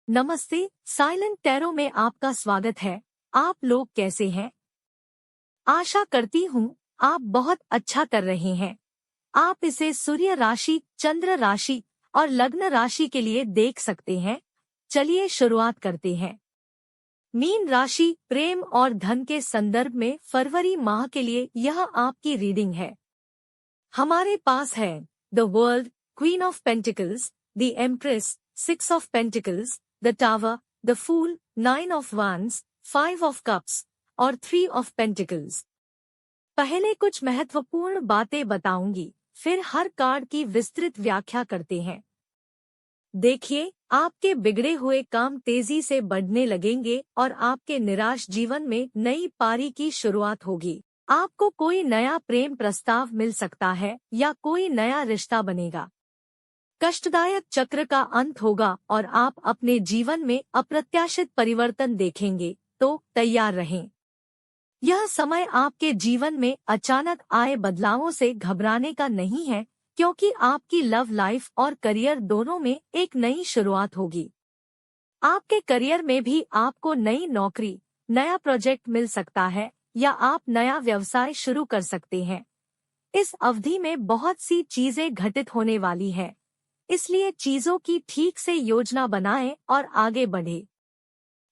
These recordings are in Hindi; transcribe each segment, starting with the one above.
नमस्ते, साइलेंट टैरो में आपका स्वागत है। आप लोग कैसे हैं? आशा करती हूँ आप बहुत अच्छा कर रहे हैं। आप इसे सूर्य राशि, चंद्र राशि और लग्न राशि के लिए देख सकते हैं। चलिए शुरुआत करते हैं। मीन राशि, प्रेम और धन के संदर्भ में फरवरी माह के लिए यह आपकी रीडिंग है। हमारे पास है the world, queen of pentacles, the empress, 6 of pentacles, the tower, the fool, 9 of wands, 5 of cups और 3 ऑफ पेंटिकल्स। पहले कुछ महत्वपूर्ण बातें बताऊंगी, फिर हर कार्ड की विस्तृत व्याख्या करते हैं। देखिए, आपके बिगड़े हुए काम तेजी से बढ़ने लगेंगे और आपके निराश जीवन में नई पारी की शुरुआत होगी। आपको कोई नया प्रेम प्रस्ताव मिल सकता है या कोई नया रिश्ता बनेगा। कष्टदायक चक्र का अंत होगा और आप अपने जीवन में अप्रत्याशित परिवर्तन देखेंगे, तो तैयार रहें। यह समय आपके जीवन में अचानक आए बदलावों से घबराने का नहीं है, क्योंकि आपकी लव लाइफ और करियर दोनों में एक नई शुरुआत होगी। आपके करियर में भी आपको नई नौकरी, नया प्रोजेक्ट मिल सकता है या आप नया व्यवसाय शुरू कर सकते हैं। इस अवधि में बहुत सी चीजें घटित होने वाली है, इसलिए चीजों की ठीक से योजना बनाएं और आगे बढ़े।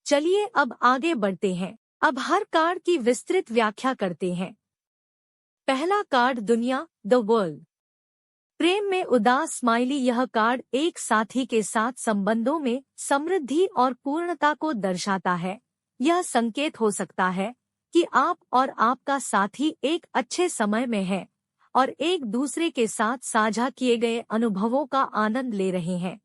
चलिए अब आगे बढ़ते हैं। अब हर कार्ड की विस्तृत व्याख्या करते हैं। पहला कार्ड दुनिया, द वर्ल्ड। प्रेम में उदास स्माइली। यह कार्ड एक साथी के साथ संबंधों में समृद्धि और पूर्णता को दर्शाता है। यह संकेत हो सकता है कि आप और आपका साथी एक अच्छे समय में है और एक दूसरे के साथ साझा किए गए अनुभवों का आनंद ले रहे हैं।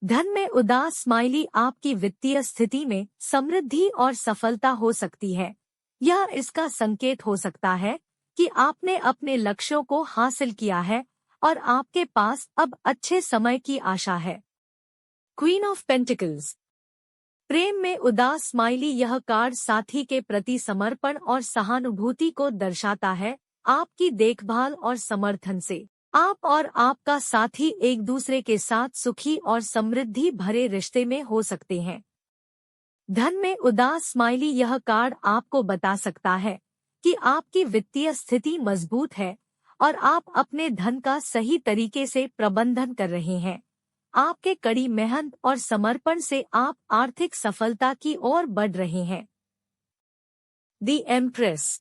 धन में उदास स्माइली। आपकी वित्तीय स्थिति में समृद्धि और सफलता हो सकती है। यह इसका संकेत हो सकता है कि आपने अपने लक्ष्यों को हासिल किया है और आपके पास अब अच्छे समय की आशा है। Queen of pentacles. प्रेम में उदास स्माइली। यह कार्ड साथी के प्रति समर्पण और सहानुभूति को दर्शाता है। आपकी देखभाल और समर्थन से आप और आपका साथी एक दूसरे के साथ सुखी और समृद्धि भरे रिश्ते में हो सकते हैं। धन में उदास स्माइली। यह कार्ड आपको बता सकता है कि आपकी वित्तीय स्थिति मजबूत है और आप अपने धन का सही तरीके से प्रबंधन कर रहे हैं। आपके कड़ी मेहनत और समर्पण से आप आर्थिक सफलता की ओर बढ़ रहे हैं। The empress.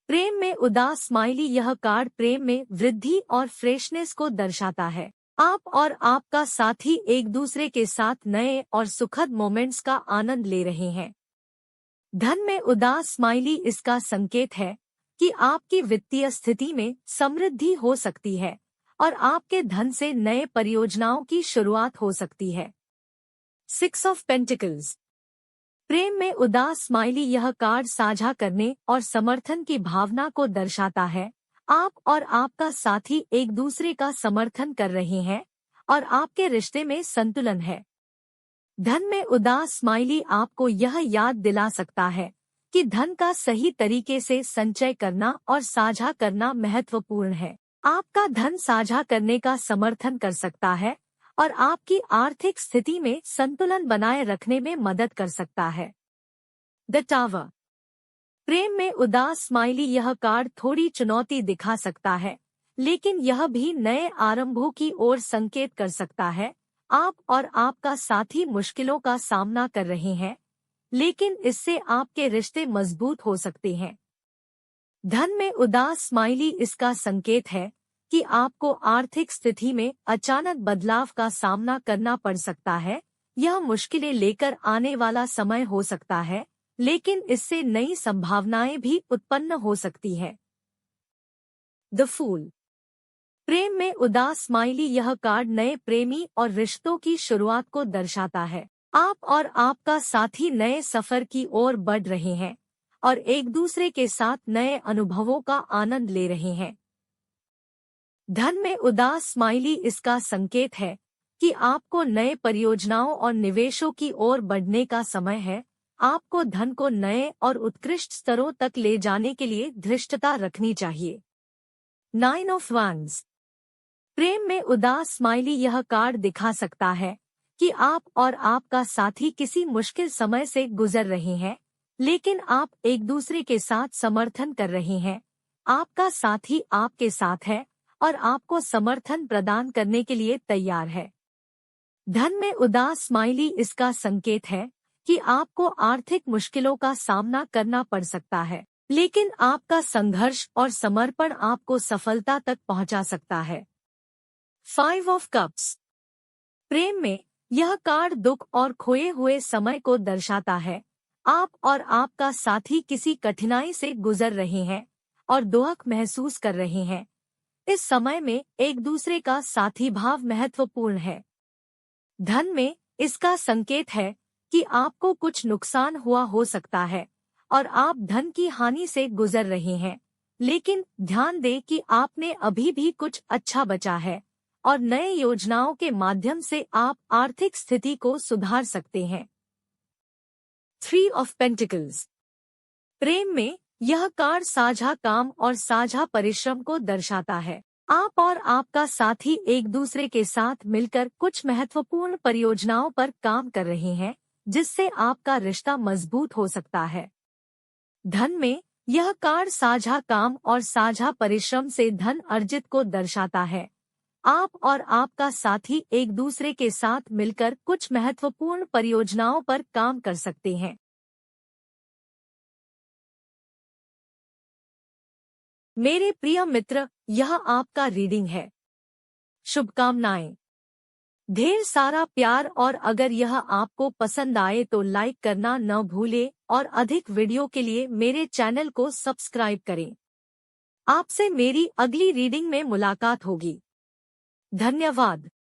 प्रेम में उदास स्माइली। यह कार्ड प्रेम में वृद्धि और फ्रेशनेस को दर्शाता है। आप और आपका साथी एक दूसरे के साथ नए और सुखद मोमेंट्स का आनंद ले रहे हैं। धन में उदास स्माइली। इसका संकेत है कि आपकी वित्तीय स्थिति में समृद्धि हो सकती है और आपके धन से नए परियोजनाओं की शुरुआत हो सकती है। 6 ऑफ पेंटिकल्स। प्रेम में उदास स्माइली। यह कार्ड साझा करने और समर्थन की भावना को दर्शाता है। आप और आपका साथी एक दूसरे का समर्थन कर रहे हैं और आपके रिश्ते में संतुलन है। धन में उदास स्माइली। आपको यह याद दिला सकता है कि धन का सही तरीके से संचय करना और साझा करना महत्वपूर्ण है। आपका धन साझा करने का समर्थन कर सकता है और आपकी आर्थिक स्थिति में संतुलन बनाए रखने में मदद कर सकता है। The tower. प्रेम में उदास स्माइली। यह कार्ड थोड़ी चुनौती दिखा सकता है, लेकिन यह भी नए आरंभों की ओर संकेत कर सकता है। आप और आपका साथी मुश्किलों का सामना कर रहे हैं, लेकिन इससे आपके रिश्ते मजबूत हो सकते हैं। धन में उदास स्माइली। इसका संकेत है कि आपको आर्थिक स्थिति में अचानक बदलाव का सामना करना पड़ सकता है। यह मुश्किलें लेकर आने वाला समय हो सकता है, लेकिन इससे नई संभावनाएं भी उत्पन्न हो सकती है। The fool. प्रेम में उदास स्माइली। यह कार्ड नए प्रेमी और रिश्तों की शुरुआत को दर्शाता है। आप और आपका साथी नए सफर की ओर बढ़ रहे हैं और एक दूसरे के साथ नए अनुभवों का आनंद ले रहे हैं। धन में उदास स्माइली। इसका संकेत है कि आपको नए परियोजनाओं और निवेशों की ओर बढ़ने का समय है। आपको धन को नए और उत्कृष्ट स्तरों तक ले जाने के लिए धृष्टता रखनी चाहिए। 9 ऑफ वांड्स। प्रेम में उदास स्माइली। यह कार्ड दिखा सकता है कि आप और आपका साथी किसी मुश्किल समय से गुजर रहे हैं, लेकिन आप एक दूसरे के साथ समर्थन कर रहे हैं। आपका साथी आपके साथ है और आपको समर्थन प्रदान करने के लिए तैयार है। धन में उदास स्माइली इसका संकेत है कि आपको आर्थिक मुश्किलों का सामना करना पड़ सकता है, लेकिन आपका संघर्ष और समर्पण आपको सफलता तक पहुंचा सकता है। 5 ऑफ कप्स। प्रेम में यह कार्ड दुख और खोए हुए समय को दर्शाता है। आप और आपका साथी किसी कठिनाई से गुजर रहे हैं और दुख महसूस कर रहे हैं। इस समय में एक दूसरे का साथी भाव महत्वपूर्ण है। धन में इसका संकेत है कि आपको कुछ नुकसान हुआ हो सकता है और आप धन की हानि से गुजर रहे हैं, लेकिन ध्यान दें कि आपने अभी भी कुछ अच्छा बचा है और नए योजनाओं के माध्यम से आप आर्थिक स्थिति को सुधार सकते हैं। 3 ऑफ पेंटिकल्स। प्रेम में यह कार्ड साझा काम और साझा परिश्रम को दर्शाता है। आप और आपका साथी एक दूसरे के साथ मिलकर कुछ महत्वपूर्ण परियोजनाओं पर काम कर रहे हैं, जिससे आपका रिश्ता मजबूत हो सकता है। धन में यह कार्ड साझा काम और साझा परिश्रम से धन अर्जित को दर्शाता है। आप और आपका साथी एक दूसरे के साथ मिलकर कुछ महत्वपूर्ण परियोजनाओं पर काम कर सकते हैं। मेरे प्रिय मित्र, यह आपका रीडिंग है। शुभकामनाएं। ढेर सारा प्यार, और अगर यह आपको पसंद आए तो लाइक करना न भूले और अधिक वीडियो के लिए मेरे चैनल को सब्सक्राइब करें। आपसे मेरी अगली रीडिंग में मुलाकात होगी। धन्यवाद।